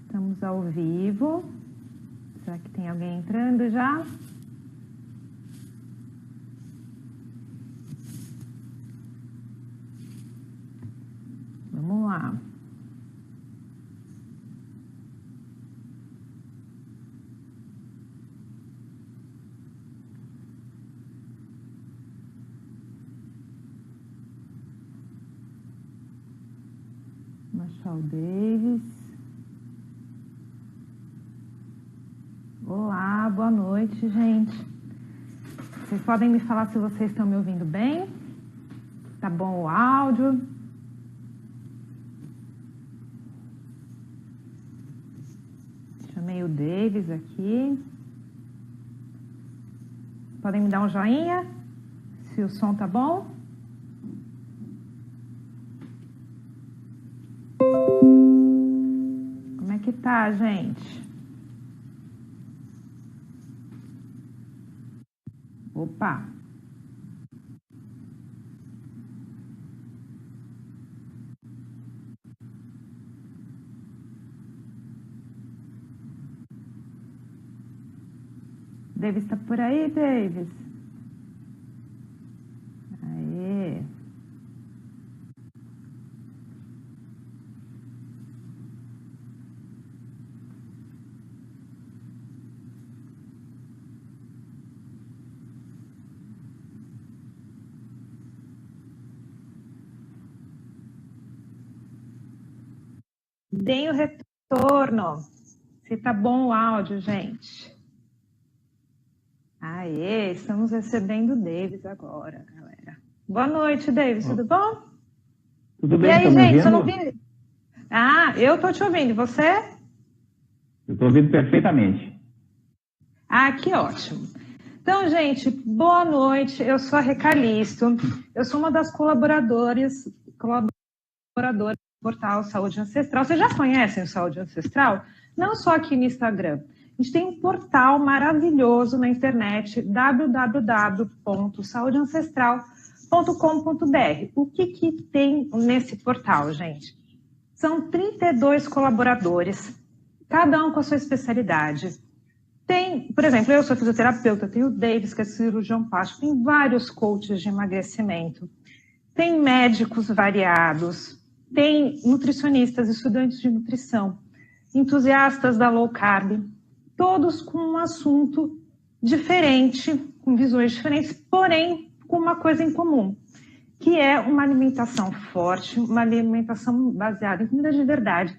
Estamos ao vivo. Será que tem alguém entrando já? Vamos lá. Machado Davis. Olá, boa noite, gente. Vocês podem me falar se vocês estão me ouvindo bem? Tá bom o áudio? Chamei o Davis aqui. Podem me dar um joinha? Se o som tá bom? Como é que tá, gente? Opa! Davis tá por aí, Davis? Aê! Tem o retorno. Se tá bom o áudio, gente. Aê, estamos recebendo o Davis agora, galera. Boa noite, Davis, tudo bom? Tudo bem, e aí, tá me gente, ouvindo? eu não vi... Ah, eu tô te ouvindo, e você? Eu tô ouvindo perfeitamente. Ah, que ótimo. Então, gente, boa noite, eu sou a Recalisto, eu sou uma das colaboradoras do portal Saúde Ancestral. Vocês já conhecem o Saúde Ancestral? Não só aqui no Instagram. A gente tem um portal maravilhoso na internet, www.saudeancestral.com.br. O que tem nesse portal, gente? São 32 colaboradores, cada um com a sua especialidade. Tem, por exemplo, eu sou fisioterapeuta, tem o Davis, que é cirurgião plástico, tem vários coaches de emagrecimento, tem médicos variados, tem nutricionistas, estudantes de nutrição, entusiastas da low carb, todos com um assunto diferente, com visões diferentes, porém com uma coisa em comum, que é uma alimentação forte, uma alimentação baseada em comida de verdade.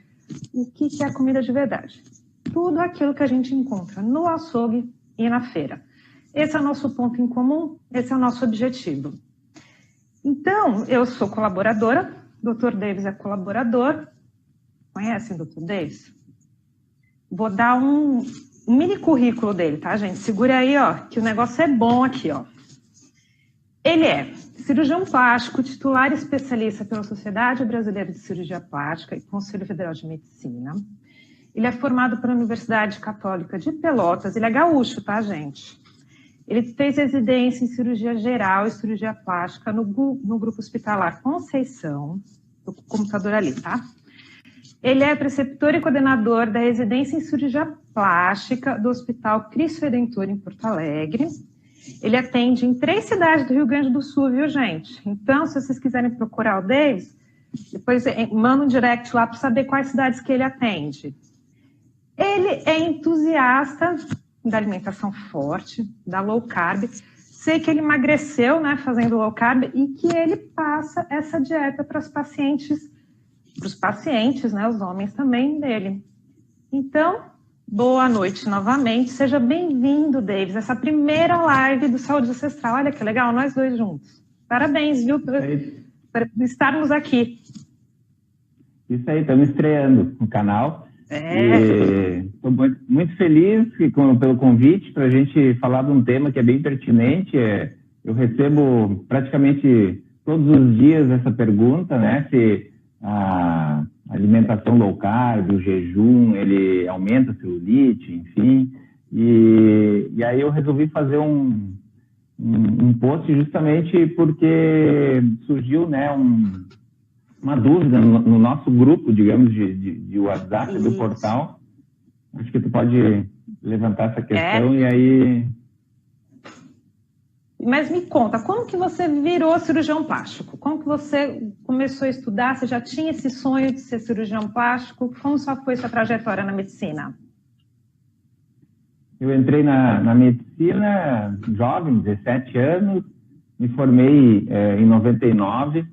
O que é comida de verdade? Tudo aquilo que a gente encontra no açougue e na feira. Esse é o nosso ponto em comum, esse é o nosso objetivo. Então, eu sou colaboradora, Dr. Davis é colaborador. Conhecem o Dr. Davis? Vou dar um mini currículo dele, tá, gente? Segura aí, ó, que o negócio é bom aqui, ó. Ele é cirurgião plástico, titular especialista pela Sociedade Brasileira de Cirurgia Plástica e Conselho Federal de Medicina. Ele é formado pela Universidade Católica de Pelotas. Ele é gaúcho, tá, gente? Ele fez residência em cirurgia geral e cirurgia plástica no Grupo Hospitalar Conceição. Tô com o computador ali, tá? Ele é preceptor e coordenador da residência em cirurgia plástica do Hospital Cristo Redentor, em Porto Alegre. Ele atende em 3 cidades do Rio Grande do Sul, viu, gente? Então, se vocês quiserem procurar o Davis, depois manda um direct lá para saber quais cidades que ele atende. Ele é entusiasta da alimentação forte, da low carb. Sei que ele emagreceu, né, fazendo low carb, e que ele passa essa dieta para os pacientes, né, os homens também dele. Então, boa noite novamente. Seja bem-vindo, Davis, essa primeira live do Saúde Ancestral. Olha que legal, nós dois juntos. Parabéns, viu, por estarmos aqui. Isso aí, estamos estreando no canal. Estou muito feliz pelo convite para a gente falar de um tema que é bem pertinente. Eu recebo praticamente todos os dias essa pergunta, né? Se a alimentação low carb, o jejum, ele aumenta a celulite, enfim. E aí eu resolvi fazer um post justamente porque surgiu, né, uma dúvida no nosso grupo, digamos, de WhatsApp do portal. Acho que tu pode levantar essa questão e aí... Mas me conta, como que você virou cirurgião plástico? Como que você começou a estudar? Você já tinha esse sonho de ser cirurgião plástico? Como só foi sua trajetória na medicina? Eu entrei na medicina jovem, 17 anos, me formei em 99,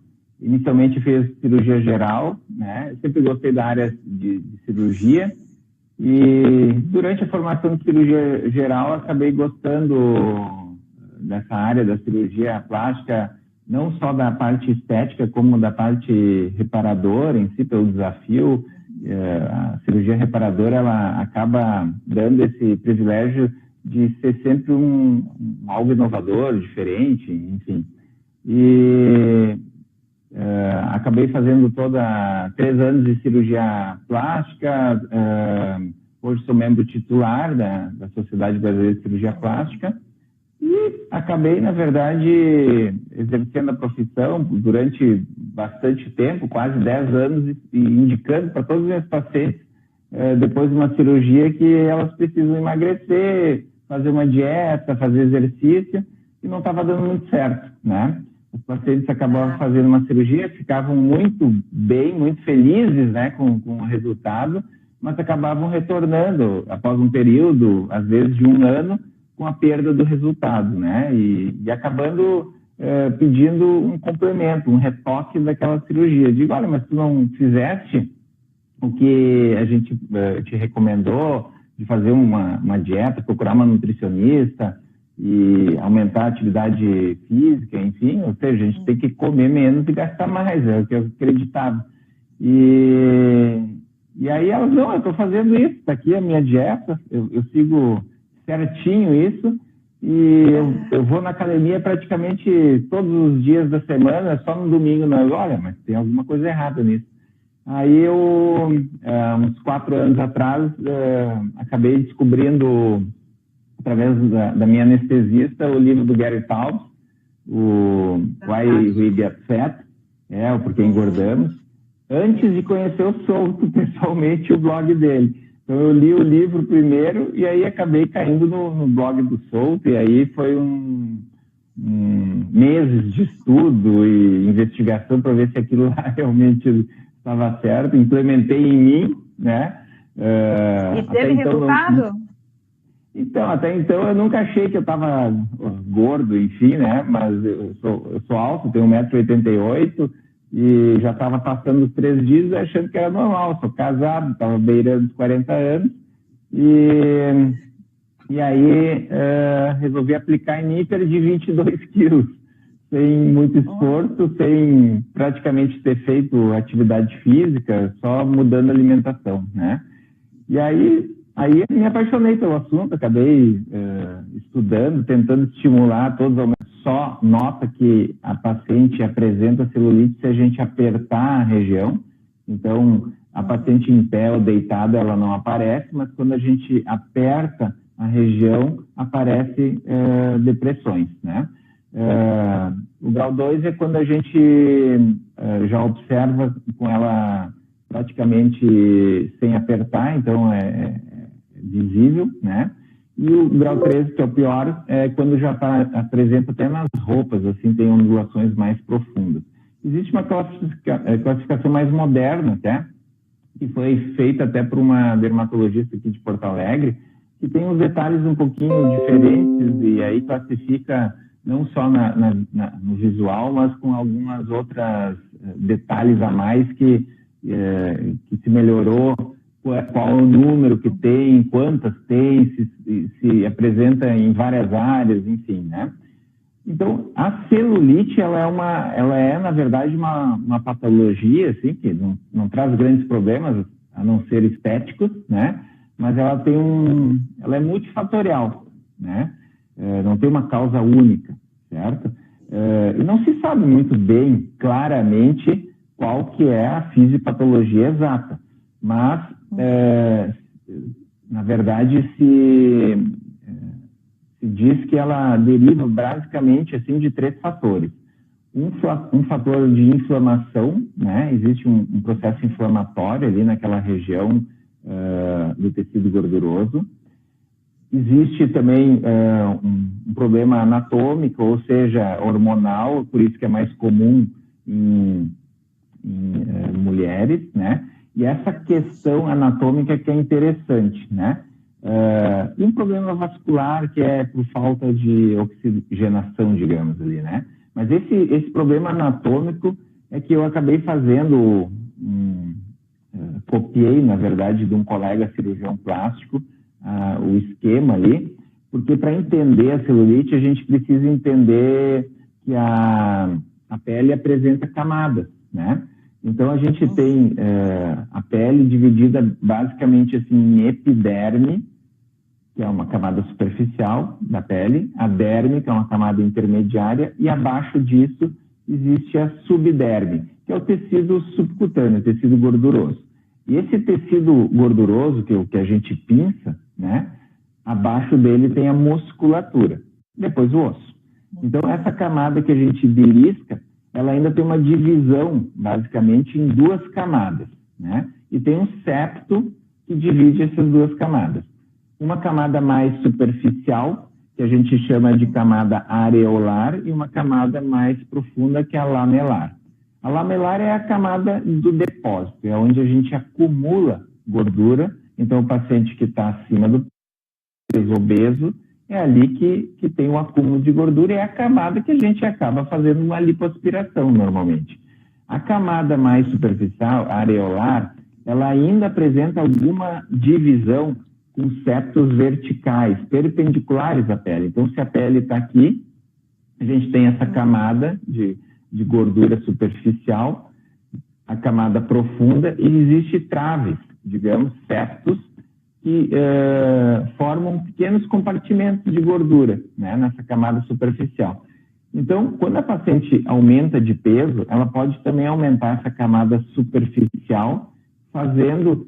inicialmente fiz cirurgia geral, né? Eu sempre gostei da área de cirurgia e durante a formação de cirurgia geral acabei gostando dessa área da cirurgia plástica, não só da parte estética, como da parte reparadora em si, pelo desafio. A cirurgia reparadora, ela acaba dando esse privilégio de ser sempre algo inovador, diferente, enfim. E acabei fazendo 3 anos de cirurgia plástica, hoje sou membro titular da Sociedade Brasileira de Cirurgia Plástica, e acabei, na verdade, exercendo a profissão durante bastante tempo, quase 10 anos, e indicando para todos os meus pacientes, depois de uma cirurgia, que elas precisam emagrecer, fazer uma dieta, fazer exercício, e não estava dando muito certo, né? Os pacientes acabavam fazendo uma cirurgia, ficavam muito bem, muito felizes, né, com o resultado, mas acabavam retornando após um período, às vezes de 1 ano, com a perda do resultado, né? E acabando pedindo um complemento, um retoque daquela cirurgia. Eu digo, olha, mas tu não fizeste o que a gente te recomendou, de fazer uma dieta, procurar uma nutricionista e aumentar a atividade física, enfim, ou seja, a gente tem que comer menos e gastar mais, é o que eu acreditava. E aí elas, não, eu estou fazendo isso, está aqui a minha dieta, eu sigo certinho isso, e eu vou na academia praticamente todos os dias da semana, só no domingo não. Olha, mas tem alguma coisa errada nisso. Aí eu, uns 4 anos atrás, acabei descobrindo, através da minha anestesista, o livro do Gary Taubes, o Why We Get Fat, o Porquê Engordamos, antes de conhecer o Souto pessoalmente, o blog dele. Então eu li o livro primeiro e aí acabei caindo no blog do Souto, e aí foi meses de estudo e investigação para ver se aquilo lá realmente estava certo, implementei em mim, né? E teve resultado? Até então eu nunca achei que eu estava gordo, enfim, né? Mas eu sou alto, tenho 1,88 m, e já estava passando os 3 dias achando que era normal. Sou casado, estava beirando os 40 anos, e aí resolvi aplicar em mim e perdi 22 quilos, sem muito esforço, sem praticamente ter feito atividade física, só mudando a alimentação, né? E aí eu me apaixonei pelo assunto, acabei estudando, tentando estimular todos os aumentos. Só nota que a paciente apresenta celulite se a gente apertar a região. Então, a paciente em pé ou deitada, ela não aparece, mas quando a gente aperta a região, aparece depressões, né? O grau 2 é quando a gente já observa com ela praticamente sem apertar, então é visível, né? E o grau 3, que é o pior, é quando já apresenta até nas roupas, assim, tem ondulações mais profundas. Existe uma classificação mais moderna até, que foi feita até por uma dermatologista aqui de Porto Alegre, que tem uns detalhes um pouquinho diferentes, e aí classifica não só no visual, mas com algumas outras detalhes a mais que se melhorou, qual o número que tem, quantas tem, se apresenta em várias áreas, enfim, né? Então, a celulite, ela é na verdade, uma patologia, assim, que não traz grandes problemas, a não ser estéticos, né? Mas ela é multifatorial, né? Não tem uma causa única, certo? E não se sabe muito bem, claramente, qual que é a fisiopatologia exata, mas na verdade se diz que ela deriva basicamente assim de 3 fatores. um fator de inflamação, né? Existe um processo inflamatório ali naquela região do tecido gorduroso. Existe também um problema anatômico, ou seja, hormonal, por isso que é mais comum em mulheres, né? E essa questão anatômica que é interessante, né? E um problema vascular que é por falta de oxigenação, digamos ali, né? Mas esse problema anatômico é que eu acabei fazendo, copiei, na verdade, de um colega cirurgião plástico, o esquema ali, porque para entender a celulite a gente precisa entender que a pele apresenta camadas, né? Então a gente tem a pele dividida basicamente assim em epiderme, que é uma camada superficial da pele, a derme, que é uma camada intermediária, e abaixo disso existe a subderme, que é o tecido subcutâneo, o tecido gorduroso. E esse tecido gorduroso, que é o que a gente pinça, né, abaixo dele tem a musculatura, depois o osso. Então essa camada que a gente belisca, ela ainda tem uma divisão, basicamente, em duas camadas, né? E tem um septo que divide essas duas camadas. Uma camada mais superficial, que a gente chama de camada areolar, e uma camada mais profunda, que é a lamelar. A lamelar é a camada do depósito, é onde a gente acumula gordura. Então, o paciente que está acima do peso, obeso, é ali que tem o acúmulo de gordura, e é a camada que a gente acaba fazendo uma lipoaspiração, normalmente. A camada mais superficial, areolar, ela ainda apresenta alguma divisão com septos verticais, perpendiculares à pele. Então, se a pele está aqui, a gente tem essa camada de gordura superficial, a camada profunda, e existe traves, digamos, septos, que formam pequenos compartimentos de gordura, né, nessa camada superficial. Então, quando a paciente aumenta de peso, ela pode também aumentar essa camada superficial, fazendo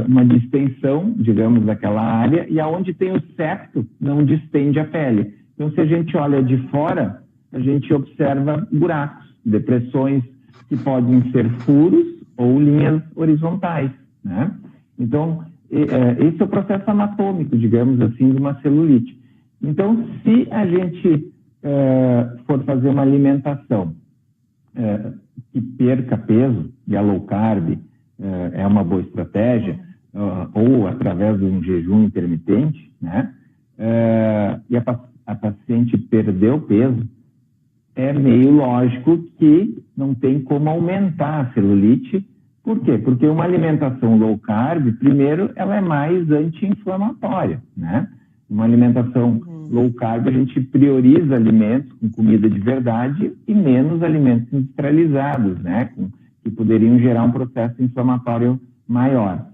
uma distensão, digamos, daquela área, e aonde tem o septo, não distende a pele. Então, se a gente olha de fora, a gente observa buracos, depressões que podem ser furos ou linhas horizontais, né? Então, esse é o processo anatômico, digamos assim, de uma celulite. Então, se a gente for fazer uma alimentação que perca peso, e a low carb é uma boa estratégia, ou através de um jejum intermitente, né? E a paciente perdeu peso, é meio lógico que não tem como aumentar a celulite. Por quê? Porque uma alimentação low carb, primeiro, ela é mais anti-inflamatória, né? Uma alimentação low carb, a gente prioriza alimentos com comida de verdade e menos alimentos industrializados, né? Que poderiam gerar um processo inflamatório maior.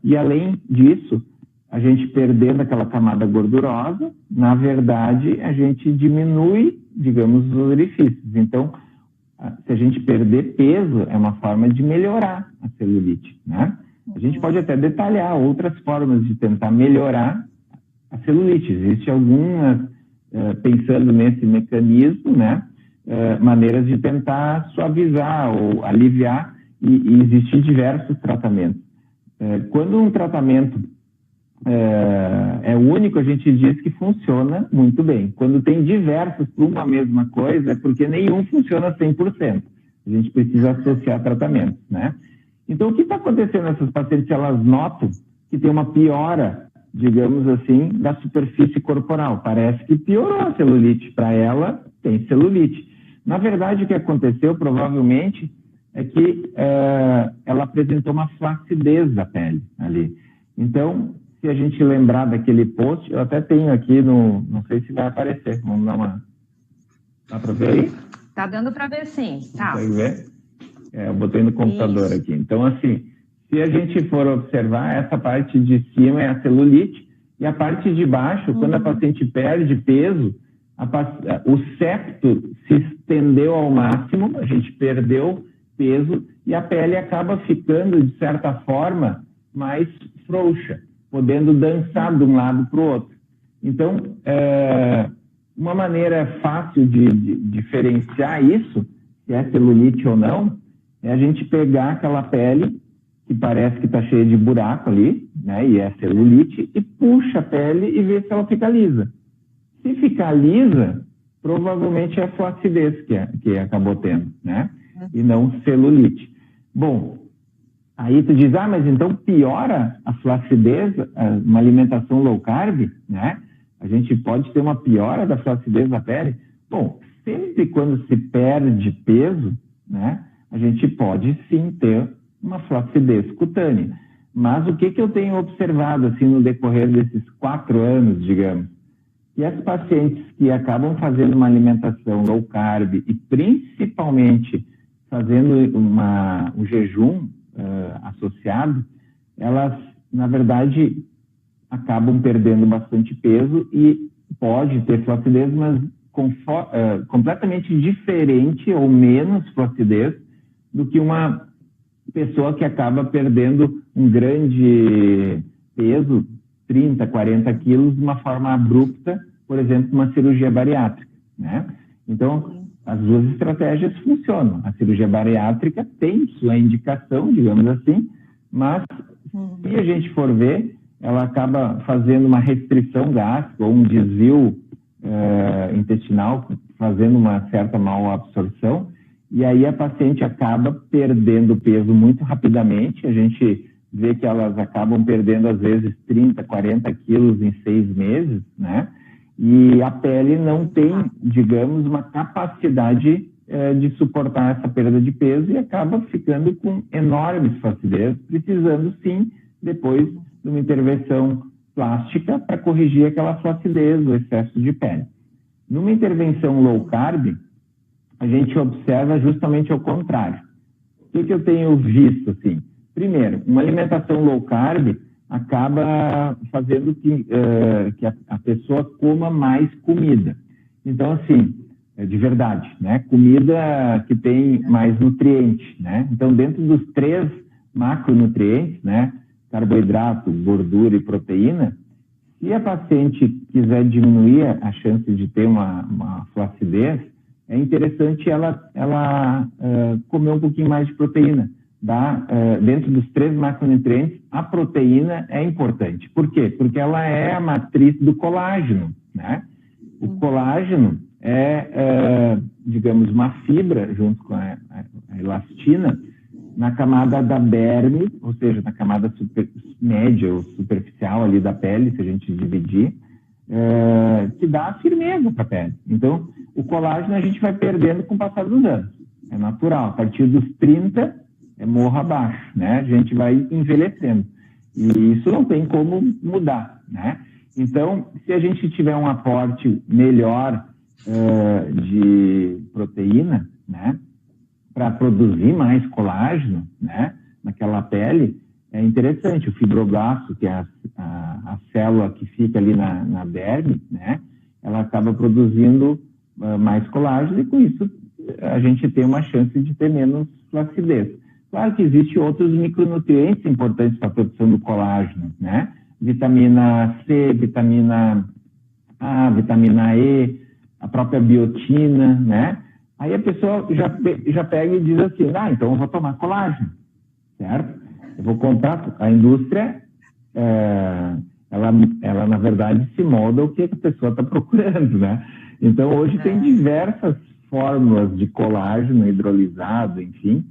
E além disso, a gente perdendo aquela camada gordurosa, na verdade, a gente diminui, digamos, os orifícios. Então, se a gente perder peso, é uma forma de melhorar a celulite, né? A gente pode até detalhar outras formas de tentar melhorar a celulite. Existem algumas, pensando nesse mecanismo, né? Maneiras de tentar suavizar ou aliviar, e existem diversos tratamentos. Quando um tratamento é único, a gente diz que funciona muito bem. Quando tem diversos para uma mesma coisa, é porque nenhum funciona 100%. A gente precisa associar tratamentos, né? Então, o que está acontecendo nessas pacientes? Elas notam que tem uma piora, digamos assim, da superfície corporal. Parece que piorou a celulite. Para ela, tem celulite. Na verdade, o que aconteceu, provavelmente, é que ela apresentou uma flacidez da pele ali. Então, se a gente lembrar daquele post, eu até tenho aqui no... Não sei se vai aparecer. Vamos dar uma... Dá para ver aí? Tá dando para ver, sim. Tá. Consegue ver? Eu botei no computador aqui. Então, assim, se a gente for observar, essa parte de cima é a celulite, e a parte de baixo, quando a paciente perde peso, o septo se estendeu ao máximo, a gente perdeu peso, e a pele acaba ficando, de certa forma, mais frouxa, podendo dançar de um lado para o outro. Então, uma maneira fácil de diferenciar isso, se é celulite ou não, é a gente pegar aquela pele que parece que está cheia de buraco ali, né, e é celulite, e puxa a pele e vê se ela fica lisa. Se ficar lisa, provavelmente é flacidez que acabou tendo, né, e não celulite. Bom, aí tu diz, mas então piora a flacidez, uma alimentação low carb, né? A gente pode ter uma piora da flacidez da pele? Bom, sempre quando se perde peso, né, a gente pode sim ter uma flacidez cutânea. Mas o que eu tenho observado assim no decorrer desses 4 anos, digamos, que as pacientes que acabam fazendo uma alimentação low carb e principalmente fazendo um jejum associado, elas, na verdade, acabam perdendo bastante peso e pode ter flacidez, mas completamente diferente ou menos flacidez do que uma pessoa que acaba perdendo um grande peso, 30, 40 quilos, de uma forma abrupta, por exemplo, uma cirurgia bariátrica, né? Então, as duas estratégias funcionam. A cirurgia bariátrica tem sua indicação, digamos assim, mas se a gente for ver, ela acaba fazendo uma restrição gástrica ou um desvio intestinal, fazendo uma certa mal absorção, e aí a paciente acaba perdendo peso muito rapidamente. A gente vê que elas acabam perdendo, às vezes, 30, 40 quilos em 6 meses, né? E a pele não tem, digamos, uma capacidade de suportar essa perda de peso e acaba ficando com enormes flacidez, precisando, sim, depois de uma intervenção plástica para corrigir aquela flacidez, o excesso de pele. Numa intervenção low carb, a gente observa justamente ao contrário. O que eu tenho visto, assim? Primeiro, uma alimentação low carb acaba fazendo que a pessoa coma mais comida. Então, assim, de verdade, né? Comida que tem mais nutrientes, né? Então, dentro dos 3 macronutrientes, né? Carboidrato, gordura e proteína, se a paciente quiser diminuir a chance de ter uma flacidez, é interessante ela comer um pouquinho mais de proteína. Dentro dos 3 macronutrientes, a proteína é importante. Por quê? Porque ela é a matriz do colágeno, né? O colágeno é, digamos, uma fibra, junto com a elastina, na camada da derme, ou seja, na camada média ou superficial ali da pele, se a gente dividir, que dá firmeza para a pele. Então, o colágeno a gente vai perdendo com o passar dos anos. É natural. A partir dos 30, é morro abaixo, né? A gente vai envelhecendo. E isso não tem como mudar, né? Então, se a gente tiver um aporte melhor de proteína, né? Para produzir mais colágeno, né? Naquela pele, é interessante. O fibroblasto, que é a célula que fica ali na derme, né? Ela acaba produzindo mais colágeno e com isso a gente tem uma chance de ter menos flacidez. Claro que existem outros micronutrientes importantes para a produção do colágeno, né? Vitamina C, vitamina A, vitamina E, a própria biotina, né? Aí a pessoa já pega e diz assim, então eu vou tomar colágeno, certo? Eu vou comprar, a indústria, ela na verdade se molda o que a pessoa está procurando, né? Então hoje tem diversas fórmulas de colágeno hidrolisado, enfim,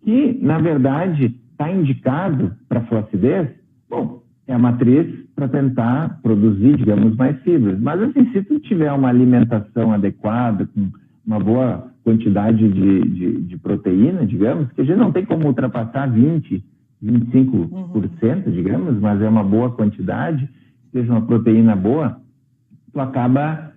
que na verdade está indicado para flacidez. Bom, é a matriz para tentar produzir, digamos, mais fibras. Mas assim, se tu tiver uma alimentação adequada, com uma boa quantidade de proteína, digamos, que a gente não tem como ultrapassar 20%, 25%, digamos, mas é uma boa quantidade, seja uma proteína boa, tu acaba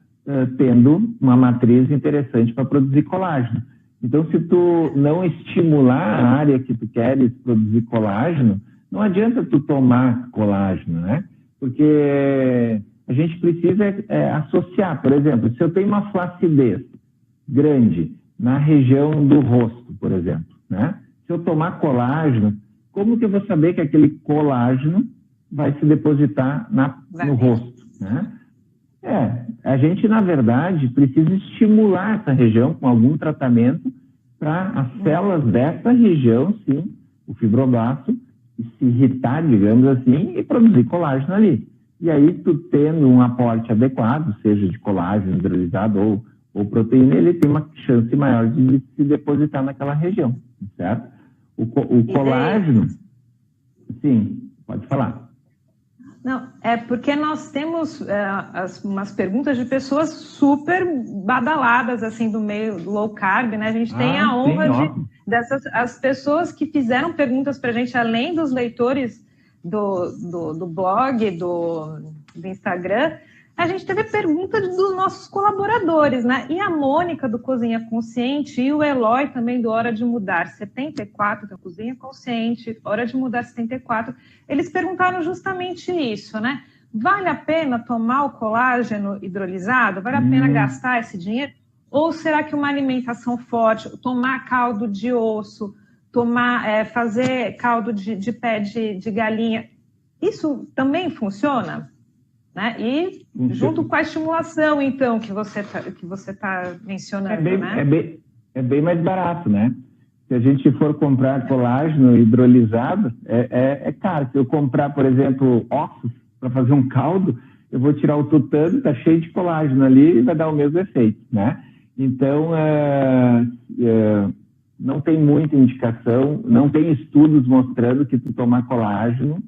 tendo uma matriz interessante para produzir colágeno. Então, se tu não estimular a área que tu queres produzir colágeno, não adianta tu tomar colágeno, né? Porque a gente precisa associar. Por exemplo, se eu tenho uma flacidez grande na região do rosto, por exemplo, né? Se eu tomar colágeno, como que eu vou saber que aquele colágeno vai se depositar no rosto, né? a gente, na verdade, precisa estimular essa região com algum tratamento para as células dessa região, sim, o fibroblasto, se irritar, digamos assim, e produzir colágeno ali. E aí, tu tendo um aporte adequado, seja de colágeno hidrolisado ou proteína, ele tem uma chance maior de se depositar naquela região, certo? O colágeno... Sim, pode falar. Não, é porque nós temos umas perguntas de pessoas super badaladas, assim, do meio low carb, né? A gente tem a honra as pessoas que fizeram perguntas para a gente, além dos leitores do blog, do Instagram, a gente teve pergunta dos nossos colaboradores, né? E a Mônica, do Cozinha Consciente, e o Eloy também, do Hora de Mudar 74, da Cozinha Consciente, Hora de Mudar 74, eles perguntaram justamente isso, né? Vale a pena tomar o colágeno hidrolisado? Vale a pena gastar esse dinheiro? Ou será que uma alimentação forte, tomar caldo de osso, fazer caldo de pé de galinha, isso também funciona? Né? E junto com a estimulação, então, que você tá mencionando, é bem mais barato, né? Se a gente for comprar colágeno hidrolisado, é caro. Se eu comprar, por exemplo, ossos para fazer um caldo, eu vou tirar o tutano, tá cheio de colágeno ali e vai dar o mesmo efeito, né? Então, não tem muita indicação, não tem estudos mostrando que tu tomar colágeno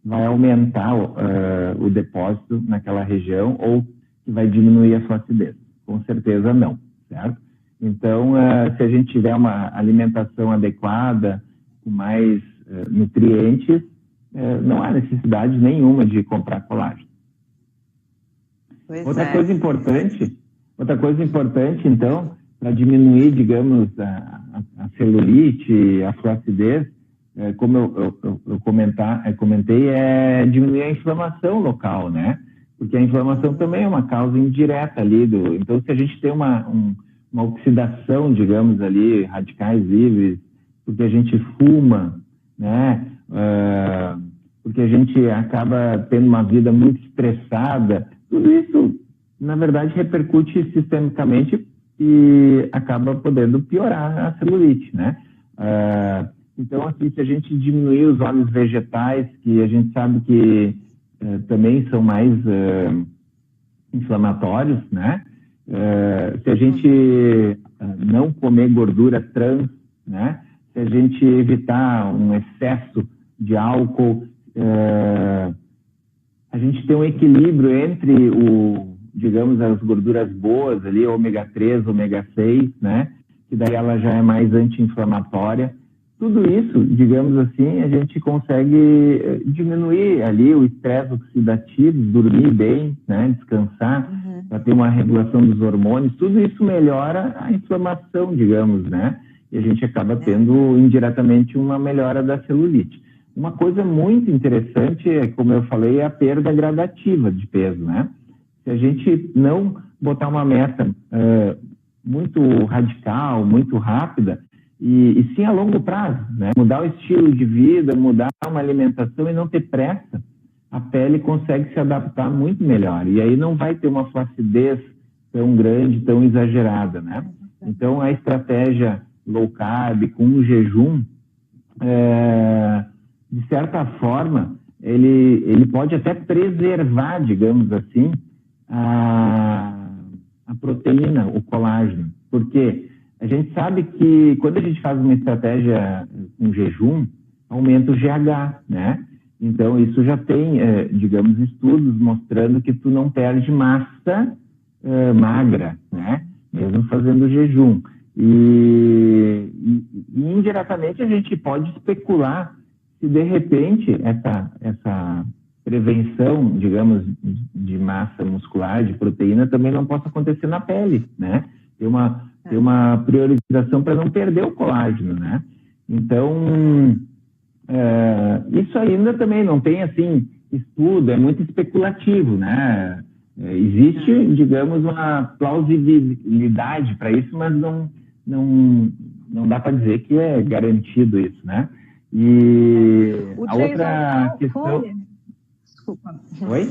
vai aumentar o depósito naquela região ou que vai diminuir a sua acidez. Com certeza não, certo? Então, se a gente tiver uma alimentação adequada, com mais nutrientes, não há necessidade nenhuma de comprar colágeno. Outra coisa importante, então, para diminuir, digamos, a celulite, a flacidez, como eu comentei, é diminuir a inflamação local, né? Porque a inflamação também é uma causa indireta ali então, se a gente tem uma oxidação, digamos ali, radicais livres, porque a gente fuma, né? Porque a gente acaba tendo uma vida muito estressada, tudo isso, na verdade, repercute sistemicamente e acaba podendo piorar a celulite, né? Então, assim, se a gente diminuir os óleos vegetais, que a gente sabe que também são mais inflamatórios, né? Se a gente não comer gordura trans, né? Se a gente evitar um excesso de álcool, a gente tem um equilíbrio entre digamos, as gorduras boas ali, ômega 3, ômega 6, né? Que daí ela já é mais anti-inflamatória. Tudo isso, digamos assim, a gente consegue diminuir ali o estresse oxidativo, dormir bem, né, descansar, para ter uma regulação dos hormônios. Tudo isso melhora a inflamação, digamos, né? E a gente acaba tendo indiretamente uma melhora da celulite. Uma coisa muito interessante, como eu falei, é a perda gradativa de peso, né? Se a gente não botar uma meta muito radical, muito rápida, e sim a longo prazo, né? Mudar o estilo de vida, mudar uma alimentação e não ter pressa, a pele consegue se adaptar muito melhor. E aí não vai ter uma flacidez tão grande, tão exagerada, né? Então, a estratégia low carb com o jejum, de certa forma, ele pode até preservar, digamos assim, a proteína, o colágeno. Porque a gente sabe que quando a gente faz uma estratégia com jejum, aumenta o GH, né? Então, isso já tem, digamos, estudos mostrando que tu não perde massa magra, né? Mesmo fazendo jejum. E indiretamente a gente pode especular se de repente essa prevenção, digamos, de massa muscular, de proteína, também não possa acontecer na pele, né? Tem uma priorização para não perder o colágeno, né? Então, isso ainda também não tem, assim, estudo, é muito especulativo, né? Existe, digamos, uma plausibilidade para isso, mas não dá para dizer que é garantido isso, né? E a outra questão... Desculpa. Oi?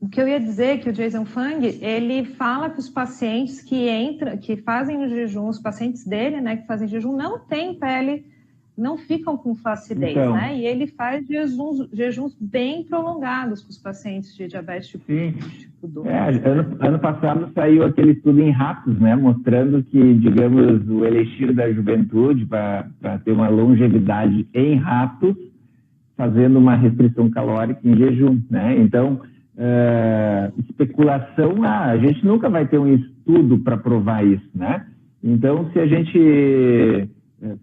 O que eu ia dizer é que o Jason Fung, ele fala que os pacientes que fazem o jejum, os pacientes dele, né, que fazem jejum, não têm pele, não ficam com flacidez, então, né? E ele faz jejuns bem prolongados com os pacientes de diabetes tipo 2. Ano passado saiu aquele estudo em ratos, né? Mostrando que, digamos, o elixir da juventude para ter uma longevidade em ratos, fazendo uma restrição calórica em jejum, né? Então, especulação, a gente nunca vai ter um estudo para provar isso, né? Então, se a gente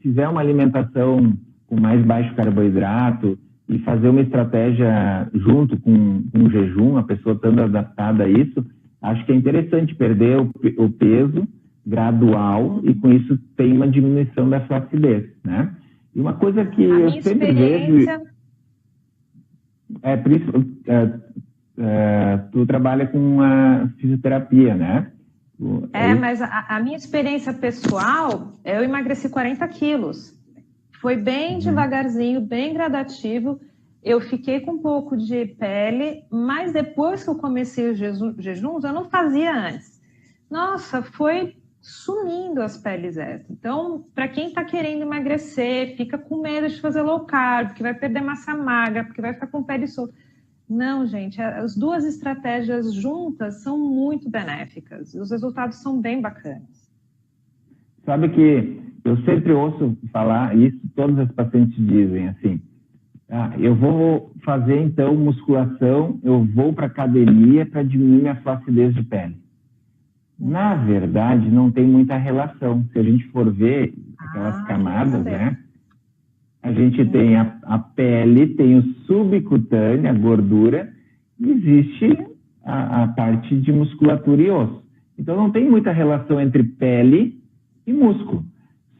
fizer uma alimentação com mais baixo carboidrato e fazer uma estratégia junto com o jejum, a pessoa estando adaptada a isso, acho que é interessante perder o peso gradual e com isso tem uma diminuição da flacidez, né? E uma coisa que eu sempre vejo... tu trabalha com a fisioterapia, né? Mas a minha experiência pessoal, eu emagreci 40 quilos. Foi bem devagarzinho, bem gradativo. Eu fiquei com um pouco de pele, mas depois que eu comecei os jejuns, eu não fazia antes. Nossa, foi sumindo as peles extras. Então, para quem está querendo emagrecer, fica com medo de fazer low carb, porque vai perder massa magra, porque vai ficar com pele solta. Não, gente, as duas estratégias juntas são muito benéficas. Os resultados são bem bacanas. Sabe que eu sempre ouço falar isso, todos os pacientes dizem assim, eu vou fazer então musculação, eu vou para academia para diminuir minha flacidez de pele. Na verdade, não tem muita relação. Se a gente for ver aquelas camadas, né? A gente tem a pele, tem o subcutâneo, a gordura, e existe a parte de musculatura e osso. Então, não tem muita relação entre pele e músculo.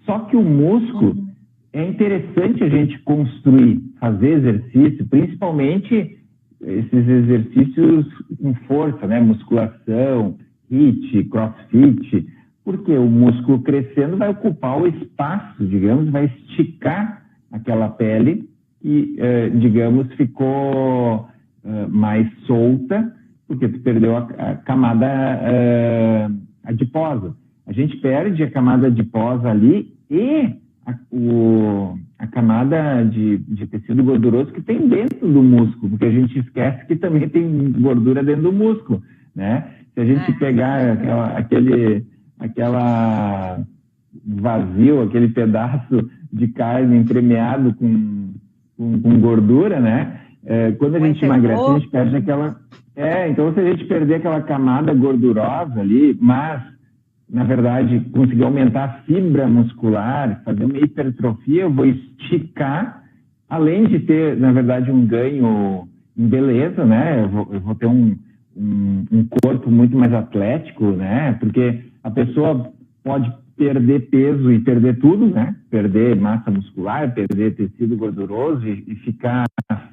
Só que o músculo é interessante a gente construir, fazer exercício, principalmente esses exercícios com força, né? Musculação, HIIT, crossfit, porque o músculo crescendo vai ocupar o espaço, digamos, vai esticar aquela pele que, digamos, ficou mais solta, porque tu perdeu a camada adiposa. A gente perde a camada adiposa ali e a camada de tecido gorduroso que tem dentro do músculo, porque a gente esquece que também tem gordura dentro do músculo, né? Se a gente pegar aquela vazio, aquele pedaço de carne entremeado com gordura, né? Quando a gente emagrece, a gente perde aquela... então se a gente perder aquela camada gordurosa ali, mas, na verdade, conseguir aumentar a fibra muscular, fazer uma hipertrofia, eu vou esticar, além de ter, na verdade, um ganho em beleza, né? Eu vou ter um corpo muito mais atlético, né? Porque a pessoa pode perder peso e perder tudo, né? Perder massa muscular, perder tecido gorduroso e ficar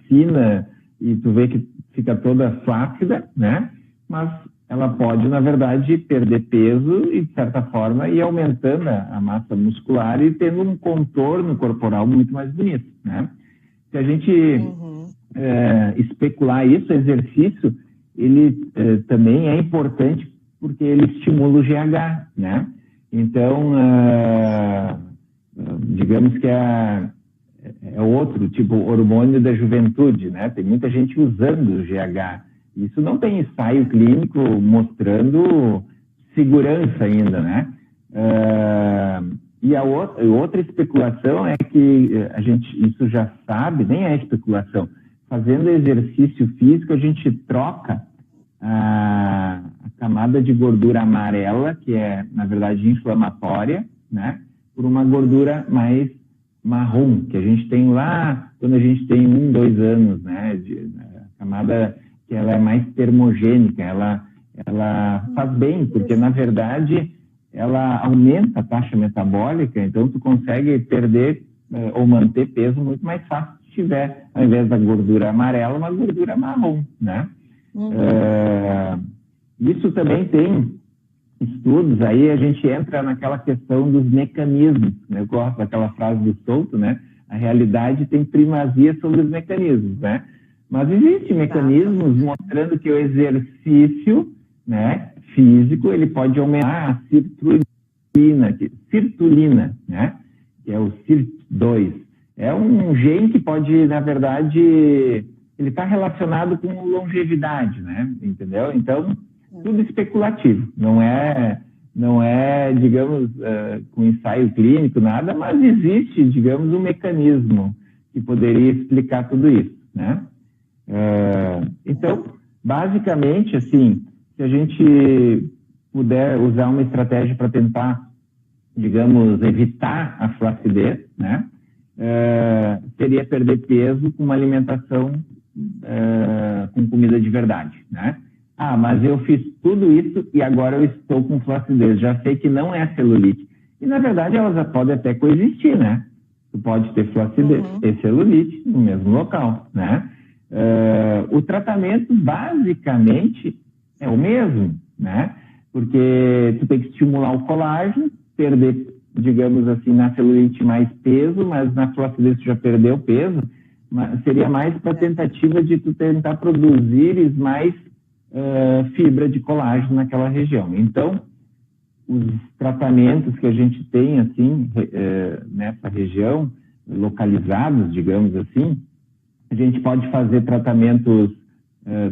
fina e tu vê que fica toda flácida, né? Mas ela pode, na verdade, perder peso e, de certa forma, ir aumentando a massa muscular e tendo um contorno corporal muito mais bonito, né? Se a gente especular isso, o exercício, ele também é importante porque ele estimula o GH, né? Então, digamos que é outro tipo, hormônio da juventude, né? Tem muita gente usando o GH. Isso não tem ensaio clínico mostrando segurança ainda, né? E a outra especulação é que a gente, isso já sabe, nem é especulação. Fazendo exercício físico, a gente troca a camada de gordura amarela, que é, na verdade, inflamatória, né, por uma gordura mais marrom, que a gente tem lá quando a gente tem 1, 2 anos, né, a camada que ela é mais termogênica, ela faz bem, porque, na verdade, ela aumenta a taxa metabólica, então tu consegue perder ou manter peso muito mais fácil se tiver, ao invés da gordura amarela, uma gordura marrom, né? Isso também tem estudos, aí a gente entra naquela questão dos mecanismos, né? Eu gosto daquela frase do Souto, né? A realidade tem primazia sobre os mecanismos, né? Mas existem mecanismos mostrando que o exercício, né, físico, ele pode aumentar a sirtuina, né, que é o SIRT2. É um gene que pode, na verdade, ele está relacionado com longevidade, né, entendeu? Então, tudo especulativo, não é digamos, com ensaio clínico, nada, mas existe, digamos, um mecanismo que poderia explicar tudo isso, né? Então, basicamente, assim, se a gente puder usar uma estratégia para tentar, digamos, evitar a flacidez, né? Seria perder peso com uma alimentação com comida de verdade, né? Ah, mas eu fiz tudo isso e agora eu estou com flacidez. Já sei que não é celulite. E, na verdade, elas podem até coexistir, né? Tu pode ter flacidez e celulite no mesmo local, né? O tratamento, basicamente, é o mesmo, né? Porque tu tem que estimular o colágeno, perder, digamos assim, na celulite mais peso, mas na flacidez tu já perdeu peso. Mas seria mais para tentativa de tu tentar produzir mais fibra de colágeno naquela região. Então, os tratamentos que a gente tem, assim, nessa região, localizados, digamos assim, a gente pode fazer tratamentos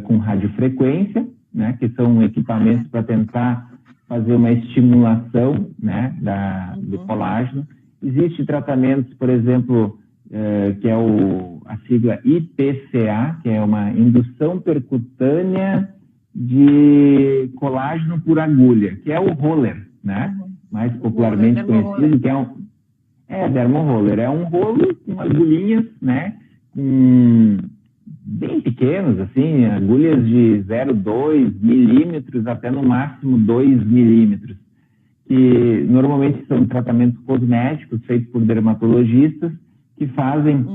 com radiofrequência, né, que são equipamentos para tentar fazer uma estimulação, né, do colágeno. Existem tratamentos, por exemplo, que é a sigla IPCA, que é uma indução percutânea de colágeno por agulha, que é o roller, né? Mais popularmente conhecido, que é dermoroller. É um rolo com agulhinhas, né? Bem pequenos, assim, agulhas de 0,2 milímetros até no máximo 2 milímetros, que normalmente são tratamentos cosméticos feitos por dermatologistas que fazem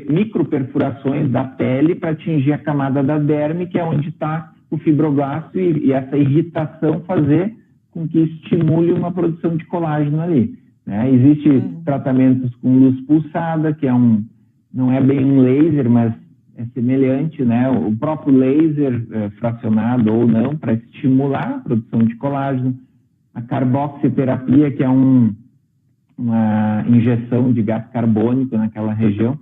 microperfurações da pele para atingir a camada da derme, que é onde está o fibroblasto, e essa irritação fazer com que estimule uma produção de colágeno ali, né? Existem tratamentos com luz pulsada, que não é bem um laser, mas é semelhante, né? O próprio laser fracionado ou não, para estimular a produção de colágeno. A carboxiterapia, que é uma injeção de gás carbônico naquela região.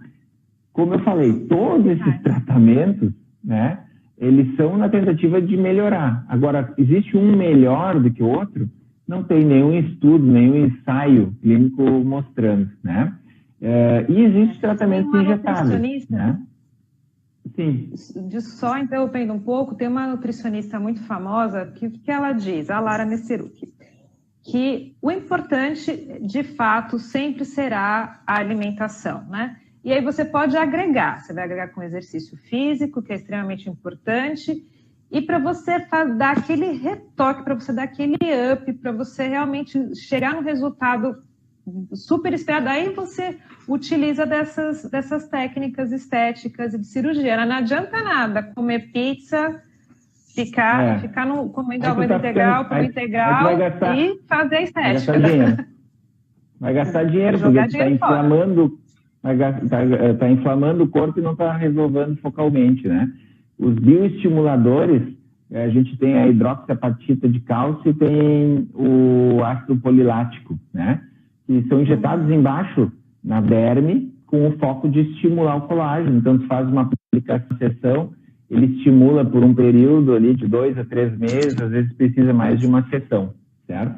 Como eu falei, todos esses tratamentos, né, eles são na tentativa de melhorar. Agora, existe um melhor do que o outro? Não tem nenhum estudo, nenhum ensaio clínico mostrando, né? E existe tratamentos injetáveis, né? Sim. Só interrompendo um pouco, tem uma nutricionista muito famosa que ela diz, a Lara Messerucci, que o importante, de fato, sempre será a alimentação, né? E aí você pode agregar, você vai agregar com exercício físico, que é extremamente importante, e para você dar aquele retoque, para você dar aquele up, para você realmente chegar no resultado super esperado, aí você utiliza dessas técnicas estéticas e de cirurgia. Não adianta nada comer pizza, ficar comendo arroz integral, pão integral e fazer a estética. Vai gastar dinheiro, porque está inflamando o corpo e não está resolvendo focalmente, né? Os bioestimuladores, a gente tem a hidroxiapatita de cálcio e tem o ácido polilático, né? Que são injetados embaixo na derme com o foco de estimular o colágeno. Então, se faz uma aplicação, ele estimula por um período ali de 2 a 3 meses, às vezes precisa mais de uma sessão, certo?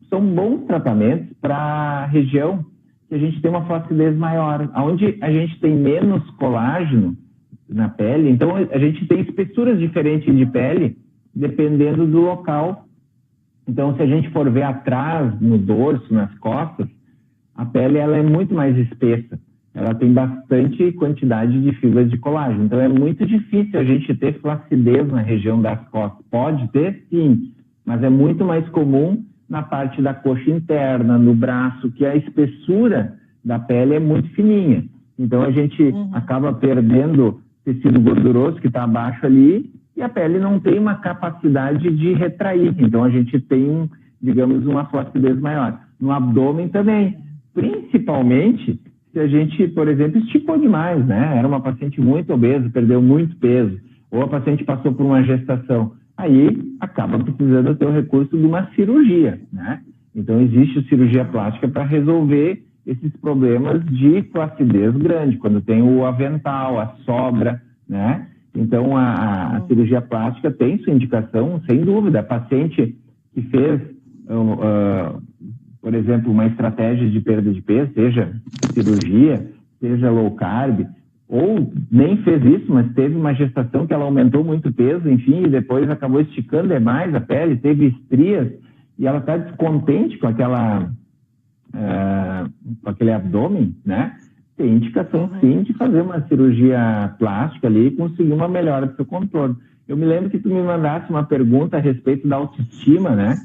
São bons tratamentos para a região que a gente tem uma flacidez maior, onde a gente tem menos colágeno na pele, então a gente tem espessuras diferentes de pele, dependendo do local. Então, se a gente for ver atrás, no dorso, nas costas, a pele ela é muito mais espessa. Ela tem bastante quantidade de fibras de colágeno. Então, é muito difícil a gente ter flacidez na região das costas. Pode ter, sim, mas é muito mais comum na parte da coxa interna, no braço, que a espessura da pele é muito fininha. Então, a gente acaba perdendo tecido gorduroso que está abaixo ali, e a pele não tem uma capacidade de retrair. Então, a gente tem, digamos, uma flacidez maior. No abdômen também. Principalmente, se a gente, por exemplo, esticou demais, né? Era uma paciente muito obesa, perdeu muito peso, ou a paciente passou por uma gestação. Aí acaba precisando ter o recurso de uma cirurgia, né? Então existe a cirurgia plástica para resolver esses problemas de flacidez grande, quando tem o avental, a sobra, né? Então a cirurgia plástica tem sua indicação, sem dúvida. A paciente que fez, por exemplo, uma estratégia de perda de peso, seja cirurgia, seja low carb, ou nem fez isso, mas teve uma gestação que ela aumentou muito o peso, enfim, e depois acabou esticando demais a pele, teve estrias, e ela está descontente com aquele abdômen, né? Tem indicação, sim, de fazer uma cirurgia plástica ali e conseguir uma melhora do seu contorno. Eu me lembro que tu me mandasse uma pergunta a respeito da autoestima, né?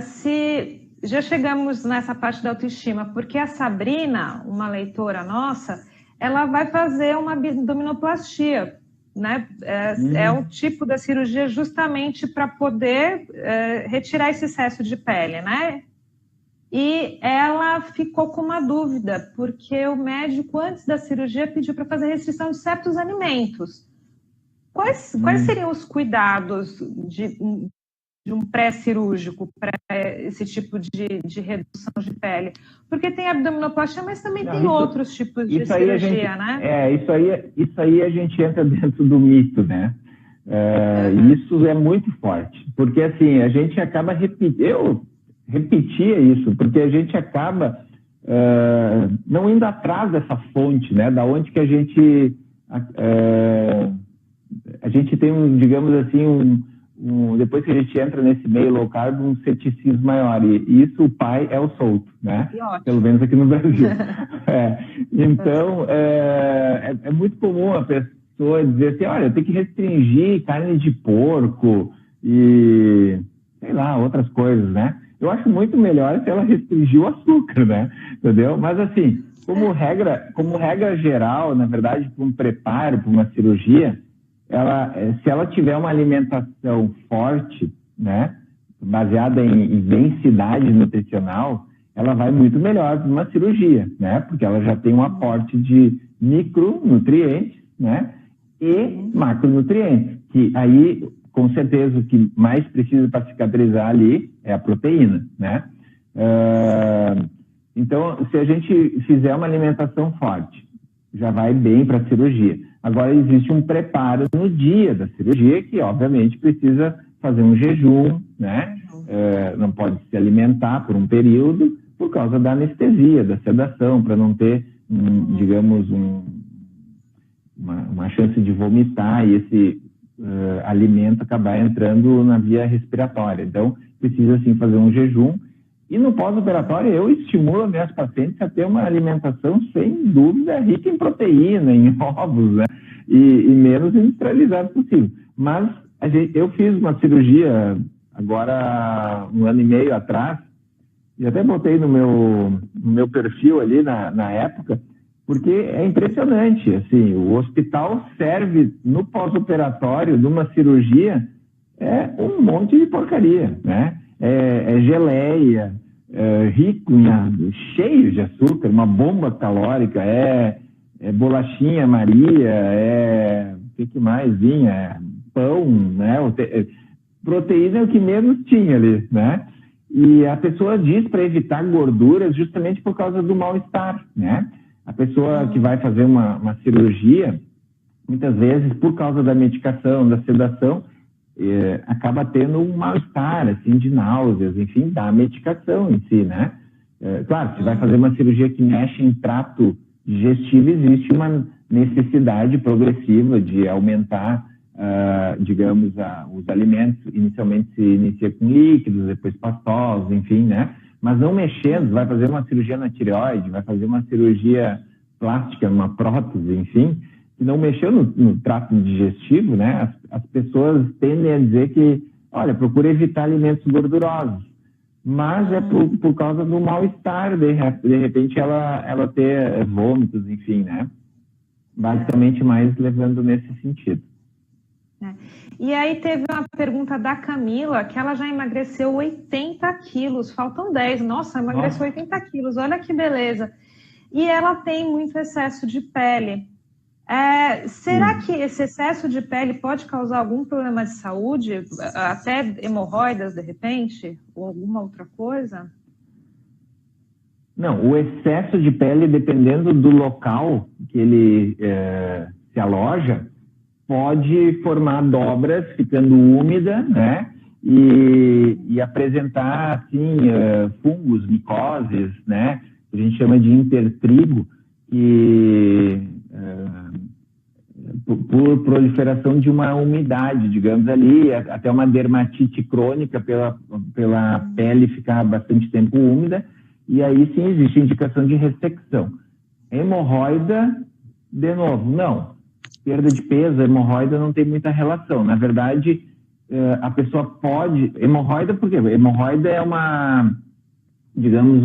Se já chegamos nessa parte da autoestima, porque a Sabrina, uma leitora nossa, ela vai fazer uma abdominoplastia, né? É um tipo da cirurgia justamente para poder retirar esse excesso de pele, né? E ela ficou com uma dúvida, porque o médico, antes da cirurgia, pediu para fazer restrição de certos alimentos. Quais seriam os cuidados de um pré-cirúrgico para esse tipo de redução de pele? Porque tem abdominoplastia, mas também tem outros tipos de cirurgia, né? Isso aí a gente entra dentro do mito, né? Isso é muito forte, porque assim, a gente acaba repetindo, eu repetia isso, porque a gente acaba não indo atrás dessa fonte, né? Da onde que a gente tem digamos assim, depois que a gente entra nesse meio low carb, um ceticismo maior. E isso o pai é o solto, né? Pelo menos aqui no Brasil. Então, é muito comum a pessoa dizer assim, olha, eu tenho que restringir carne de porco e, sei lá, outras coisas, né? Eu acho muito melhor se ela restringir o açúcar, né? Entendeu? Mas assim, como regra geral, na verdade, para um preparo, para uma cirurgia, se ela tiver uma alimentação forte, né, baseada em densidade nutricional, ela vai muito melhor para uma cirurgia, né, porque ela já tem um aporte de micronutrientes, né, e macronutrientes, que aí, com certeza, o que mais precisa para cicatrizar ali é a proteína, né. Então, se a gente fizer uma alimentação forte, já vai bem para a cirurgia. Agora, existe um preparo no dia da cirurgia que, obviamente, precisa fazer um jejum, né? Não pode se alimentar por um período por causa da anestesia, da sedação, para não ter, digamos, uma chance de vomitar e esse alimento acabar entrando na via respiratória. Então, precisa, sim, fazer um jejum. E no pós-operatório, eu estimulo as minhas pacientes a ter uma alimentação, sem dúvida, rica em proteína, em ovos, né? E menos industrializado possível. Mas eu fiz uma cirurgia agora, 1 ano e meio atrás, e até botei no meu perfil ali na época, porque é impressionante, assim, o hospital serve no pós-operatório de uma cirurgia um monte de porcaria, né? Geleia, rico cheio de açúcar, uma bomba calórica, bolachinha Maria, o que mais vinha? Pão, né? Proteína é o que menos tinha ali, né? E a pessoa diz para evitar gorduras justamente por causa do mal-estar, né? A pessoa que vai fazer uma cirurgia, muitas vezes, por causa da medicação, da sedação, acaba tendo um mal-estar, assim, de náuseas, enfim, da medicação em si, né? Claro, se vai fazer uma cirurgia que mexe em trato digestivo, existe uma necessidade progressiva de aumentar, digamos, os alimentos. Inicialmente se inicia com líquidos, depois pastosos, enfim, né? Mas não mexendo, vai fazer uma cirurgia na tireoide, vai fazer uma cirurgia plástica, uma prótese, enfim, e não mexeu no trato digestivo, né? As pessoas tendem a dizer que, olha, procura evitar alimentos gordurosos, mas por causa do mal-estar, de repente ela ter vômitos, enfim, né? Basicamente mais levando nesse sentido. E aí teve uma pergunta da Camila, que ela já emagreceu 80 quilos, faltam 10. Nossa, emagreceu 80 quilos, olha que beleza. E ela tem muito excesso de pele. Será que esse excesso de pele pode causar algum problema de saúde? Até hemorroidas, de repente? Ou alguma outra coisa? Não, o excesso de pele, dependendo do local que ele se aloja, pode formar dobras, ficando úmida, né? E apresentar, assim, fungos, micoses, né? Que a gente chama de intertrigo, que por proliferação de uma umidade, digamos ali, até uma dermatite crônica pela pele ficar bastante tempo úmida, e aí sim existe indicação de ressecção. Hemorroida, de novo, não. Perda de peso, hemorroida não tem muita relação. Na verdade, a pessoa pode... Hemorroida, por quê? Hemorroida é uma, digamos,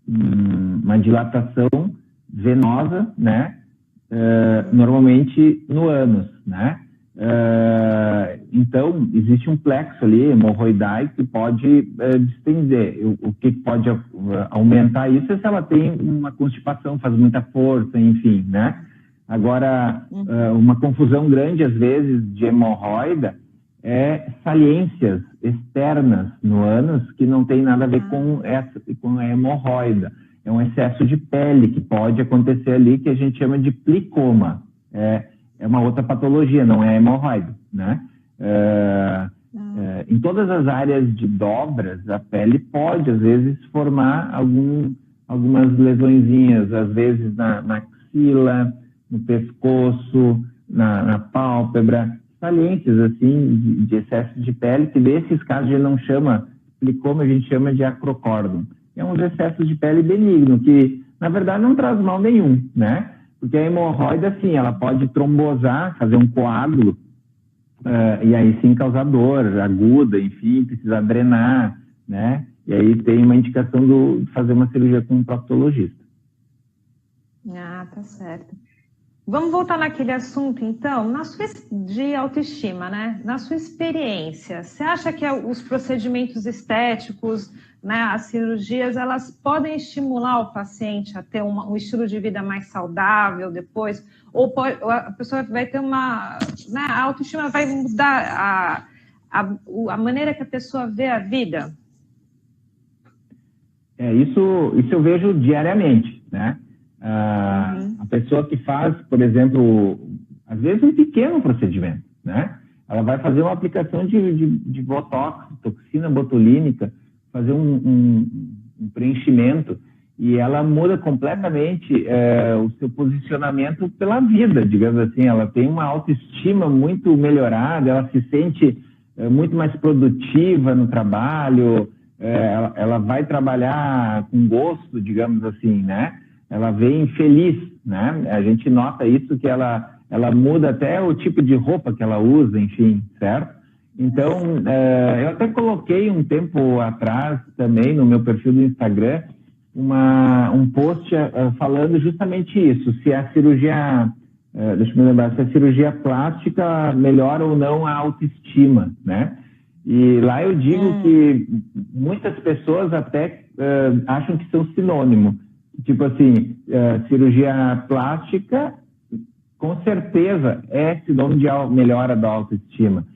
uma dilatação venosa, né? Normalmente no ânus, né? Então, existe um plexo ali, hemorroidai, que pode distender. O que pode aumentar isso é se ela tem uma constipação, faz muita força, enfim, né? Agora, uma confusão grande, às vezes, de hemorroida é saliências externas no ânus que não tem nada a ver com a hemorroida. É um excesso de pele que pode acontecer ali, que a gente chama de plicoma. É uma outra patologia, não é hemorroida, né? Em todas as áreas de dobras, a pele pode, às vezes, formar algumas lesõezinhas, às vezes na axila, no pescoço, na pálpebra, saliências, assim, de excesso de pele, que desses casos a gente não chama plicoma, a gente chama de acrocórdon. É um excesso de pele benigno, que, na verdade, não traz mal nenhum, né? Porque a hemorroida, assim, ela pode trombosar, fazer um coágulo, e aí sim causar dor aguda, enfim, precisar drenar, né? E aí tem uma indicação de fazer uma cirurgia com um proctologista. Tá certo. Vamos voltar naquele assunto, então, de autoestima, né? Na sua experiência, você acha que os procedimentos estéticos, né, as cirurgias, elas podem estimular o paciente a ter um estilo de vida mais saudável depois? Ou a pessoa vai ter né, a autoestima vai mudar a maneira que a pessoa vê a vida? Isso eu vejo diariamente, né? A pessoa que faz, por exemplo, às vezes um pequeno procedimento, né? Ela vai fazer uma aplicação de botox, toxina botulínica, fazer um preenchimento, e ela muda completamente o seu posicionamento pela vida, digamos assim. Ela tem uma autoestima muito melhorada, ela se sente muito mais produtiva no trabalho, ela vai trabalhar com gosto, digamos assim, né? Ela vem feliz, né? A gente nota isso, que ela muda até o tipo de roupa que ela usa, enfim, certo? Então, eu até coloquei um tempo atrás também no meu perfil do Instagram um post falando justamente isso, se a cirurgia, deixa eu me lembrar, se a cirurgia plástica melhora ou não a autoestima, né? E lá eu digo que muitas pessoas até acham que são sinônimo. Tipo assim, cirurgia plástica, com certeza, é sinônimo de melhora da autoestima.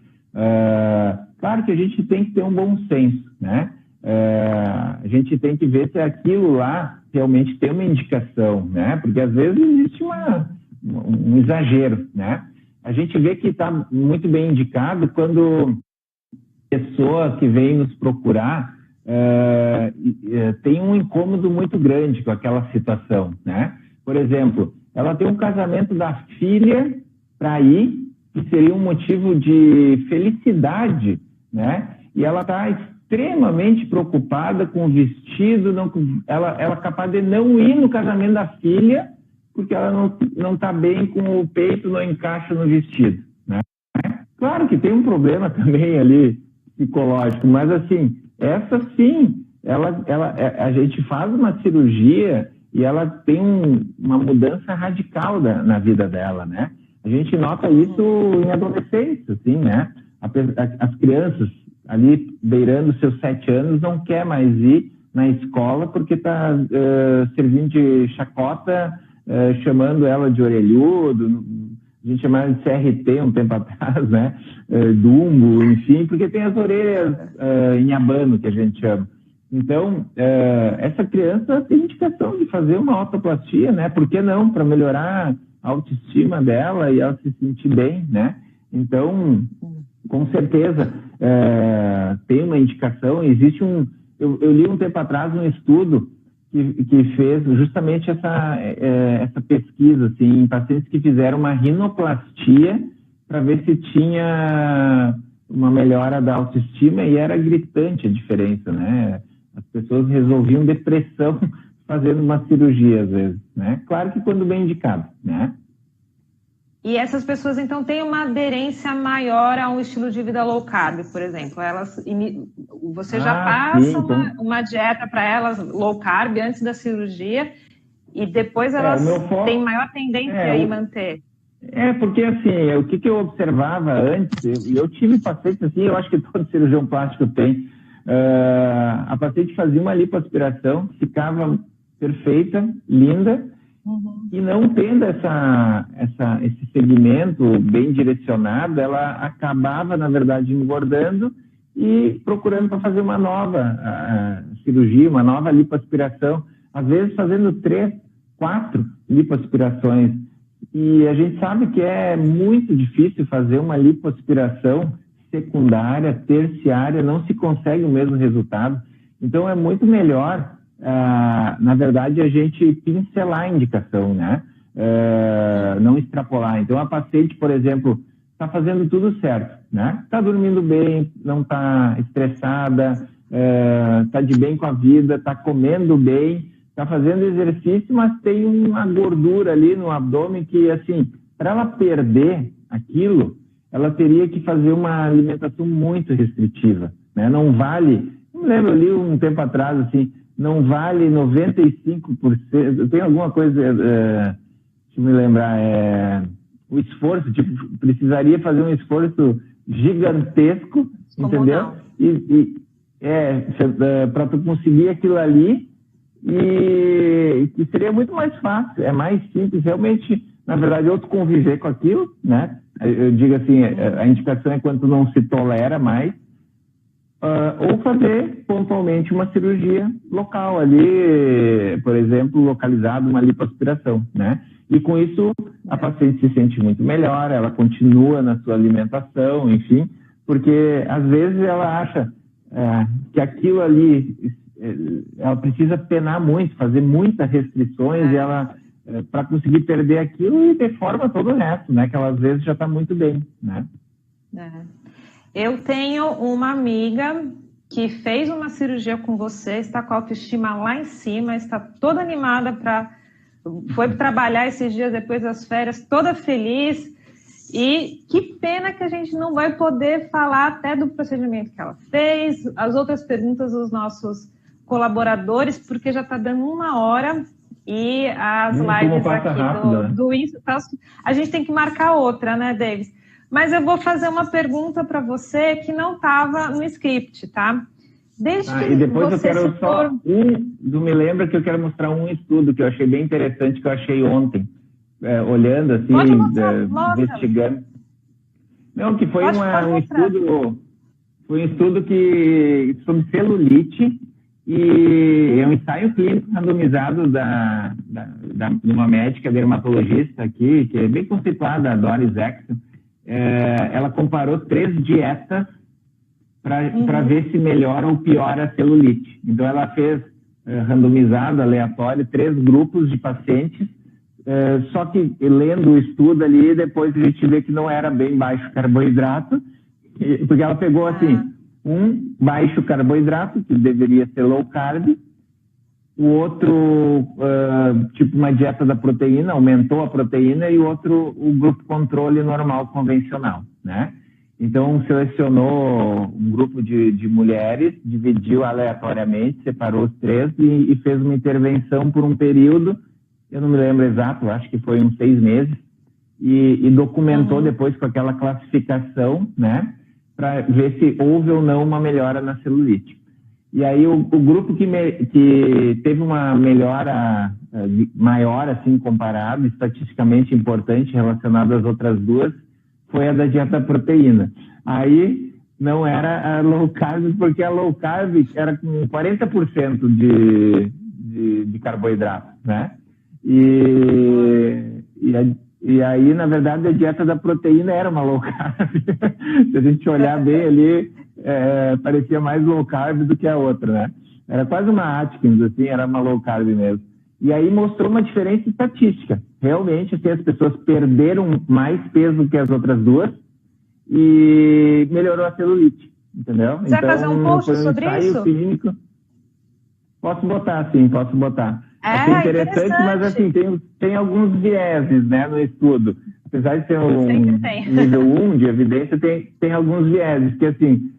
Claro que a gente tem que ter um bom senso, né? A gente tem que ver se aquilo lá realmente tem uma indicação, né? Porque às vezes existe um exagero, né? A gente vê que está muito bem indicado quando a pessoa que vem nos procurar tem um incômodo muito grande com aquela situação, né? Por exemplo, ela tem um casamento da filha para ir, que seria um motivo de felicidade, né? E ela está extremamente preocupada com o vestido, ela é capaz de não ir no casamento da filha porque ela não está bem com o peito, não encaixa no vestido, né? Claro que tem um problema também ali psicológico, mas assim, essa sim, a gente faz uma cirurgia e ela tem uma mudança radical na vida dela, né? A gente nota isso em adolescentes, assim, né? As crianças ali beirando seus 7 anos não quer mais ir na escola porque está servindo de chacota, chamando ela de orelhudo, a gente chamava de CRT um tempo atrás, né? Dumbo, enfim, porque tem as orelhas em abano, que a gente chama. Então, essa criança tem indicação de fazer uma autoplastia, né? Por que não? Para melhorar a autoestima dela e ela se sentir bem, né? Então, com certeza, tem uma indicação. Existe eu li um tempo atrás um estudo que fez justamente essa pesquisa, assim, em pacientes que fizeram uma rinoplastia para ver se tinha uma melhora da autoestima, e era gritante a diferença, né? As pessoas resolviam depressão fazendo uma cirurgia, às vezes, né? Claro que quando bem indicado, né? E essas pessoas, então, têm uma aderência maior a um estilo de vida low carb, por exemplo. Você já passa uma dieta para elas low carb antes da cirurgia e depois elas têm maior tendência a manter. Porque assim, o que eu observava antes, e eu tive pacientes assim, eu acho que todo cirurgião plástico tem, a paciente fazia uma lipoaspiração, ficava perfeita, linda, e não tendo esse segmento bem direcionado, ela acabava, na verdade, engordando e procurando para fazer uma nova cirurgia, uma nova lipoaspiração, às vezes fazendo 3, 4 lipoaspirações. E a gente sabe que é muito difícil fazer uma lipoaspiração secundária, terciária, não se consegue o mesmo resultado. Então, é muito melhor, na verdade, a gente pincelar a indicação, né? Não extrapolar. Então, a paciente, por exemplo, está fazendo tudo certo, né? Está dormindo bem, não está estressada, está de bem com a vida, está comendo bem, está fazendo exercício, mas tem uma gordura ali no abdômen que, assim, para ela perder aquilo, ela teria que fazer uma alimentação muito restritiva, né? Não vale, não lembro, eu li um tempo atrás, assim, não vale 95%, tem alguma coisa, deixa eu me lembrar, o esforço, tipo, precisaria fazer um esforço gigantesco, entendeu? Para tu conseguir aquilo ali, e que seria muito mais fácil, é mais simples, realmente, na verdade, eu conviver com aquilo, né? Eu digo assim, a indicação é quando tu não se tolera mais, ou fazer pontualmente uma cirurgia local ali, por exemplo, localizado uma lipoaspiração, né? E com isso a paciente se sente muito melhor, ela continua na sua alimentação, enfim, porque às vezes ela acha que aquilo ali, ela precisa penar muito, fazer muitas restrições, e ela, para conseguir perder aquilo, e deforma todo o resto, né? Que ela às vezes já está muito bem, né? Eu tenho uma amiga que fez uma cirurgia com você, está com a autoestima lá em cima, está toda animada foi trabalhar esses dias depois das férias, toda feliz. E que pena que a gente não vai poder falar até do procedimento que ela fez, as outras perguntas dos nossos colaboradores, porque já está dando 1 hora e as lives aqui do Insta, a gente tem que marcar outra, né, Davis? Mas eu vou fazer uma pergunta para você que não estava no script, tá? E depois eu quero só me lembra que eu quero mostrar um estudo que eu achei bem interessante, que eu achei ontem, olhando assim, investigando. Não, que foi um estudo sobre celulite, e é um ensaio clínico randomizado de uma médica dermatologista aqui, que é bem conceituada, a Doris Exxon. Ela comparou 3 dietas para ver se melhora ou piora a celulite. Então, ela fez randomizado, aleatório, 3 grupos de pacientes, só que lendo o estudo ali, depois a gente vê que não era bem baixo carboidrato, porque ela pegou assim, um baixo carboidrato, que deveria ser low carb, o outro, tipo uma dieta da proteína, aumentou a proteína, e o outro, o grupo controle normal, convencional, né? Então, selecionou um grupo de mulheres, dividiu aleatoriamente, separou os 3 e fez uma intervenção por um período, eu não me lembro exato, acho que foi uns 6 meses, e documentou depois com aquela classificação, né, para ver se houve ou não uma melhora na celulite. E aí o grupo que teve uma melhora maior, assim, comparado, estatisticamente importante, relacionado às outras duas, foi a da dieta proteína. Aí não era a low carb, porque a low carb era com 40% de carboidrato, né? E aí, na verdade, a dieta da proteína era uma low carb. Se a gente olhar bem ali, parecia mais low carb do que a outra, né? Era quase uma Atkins, assim, era uma low carb mesmo. E aí mostrou uma diferença estatística. Realmente, assim, as pessoas perderam mais peso que as outras duas e melhorou a celulite, entendeu? Você vai fazer um post sobre isso? Clínico. Posso botar, sim, posso botar. É interessante, mas assim, tem alguns vieses, né, no estudo. Apesar de ser um nível 1 de evidência, tem alguns vieses, que assim,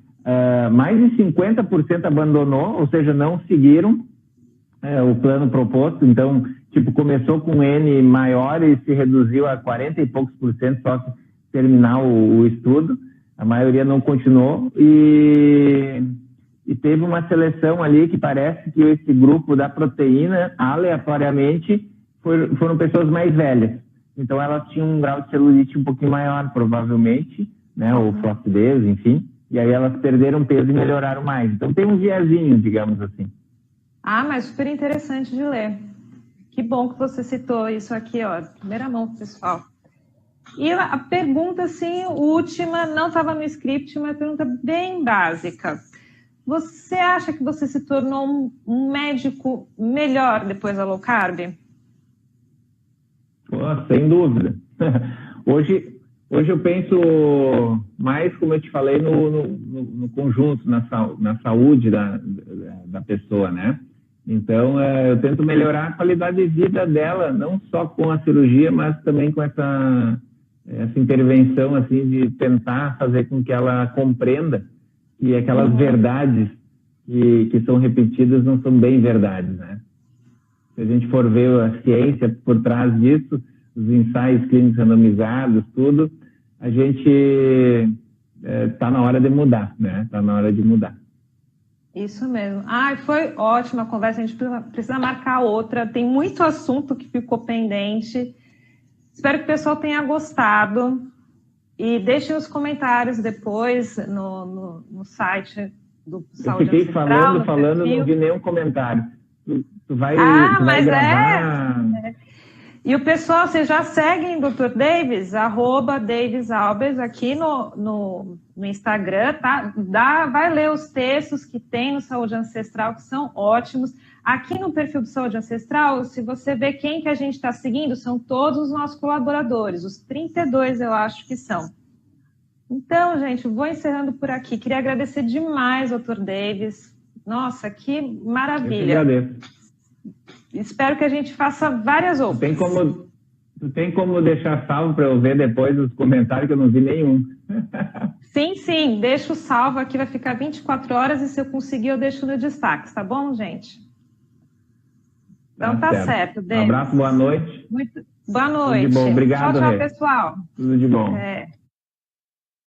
mais de 50% abandonou, ou seja, não seguiram o plano proposto. Então, tipo, começou com N maior e se reduziu a 40 e poucos por cento só que terminar o estudo. A maioria não continuou e teve uma seleção ali que parece que esse grupo da proteína, aleatoriamente, foram pessoas mais velhas. Então, elas tinham um grau de celulite um pouquinho maior, provavelmente, né, ou flacidez, enfim. E aí elas perderam peso e melhoraram mais. Então, tem um viezinho, digamos assim. Ah, mas super interessante de ler. Que bom que você citou isso aqui, ó, primeira mão, pessoal. E a pergunta, assim, última, não estava no script, uma pergunta bem básica. Você acha que você se tornou um médico melhor depois da low carb? Sem dúvida. Hoje eu penso mais, como eu te falei, no conjunto, na saúde da pessoa, né? Então, eu tento melhorar a qualidade de vida dela, não só com a cirurgia, mas também com essa intervenção, assim, de tentar fazer com que ela compreenda que aquelas verdades que são repetidas não são bem verdades, né? Se a gente for ver a ciência por trás disso, os ensaios clínicos randomizados, tudo, a gente está na hora de mudar, né? Está na hora de mudar. Isso mesmo. Foi ótima a conversa, a gente precisa marcar outra, tem muito assunto que ficou pendente. Espero que o pessoal tenha gostado. E deixem os comentários depois no site do Saúde Ancestral. Eu fiquei falando, não vi nenhum comentário. Tu vai gravar... E o pessoal, vocês já seguem o Dr. Davis, @DavisAlbers, aqui no Instagram, tá? Vai ler os textos que tem no Saúde Ancestral, que são ótimos. Aqui no perfil do Saúde Ancestral, se você ver quem que a gente está seguindo, são todos os nossos colaboradores, os 32 eu acho que são. Então, gente, vou encerrando por aqui. Queria agradecer demais, Dr. Davis. Nossa, que maravilha. Eu que agradeço. Espero que a gente faça várias outras. Tu tem como deixar salvo para eu ver depois os comentários, que eu não vi nenhum. Sim, deixo salvo aqui, vai ficar 24 horas e se eu conseguir eu deixo no destaque, tá bom, gente? Então tá certo, Davis. Um abraço, boa noite. Boa noite. Tudo de bom, obrigado. Tchau, pessoal. Tudo de bom.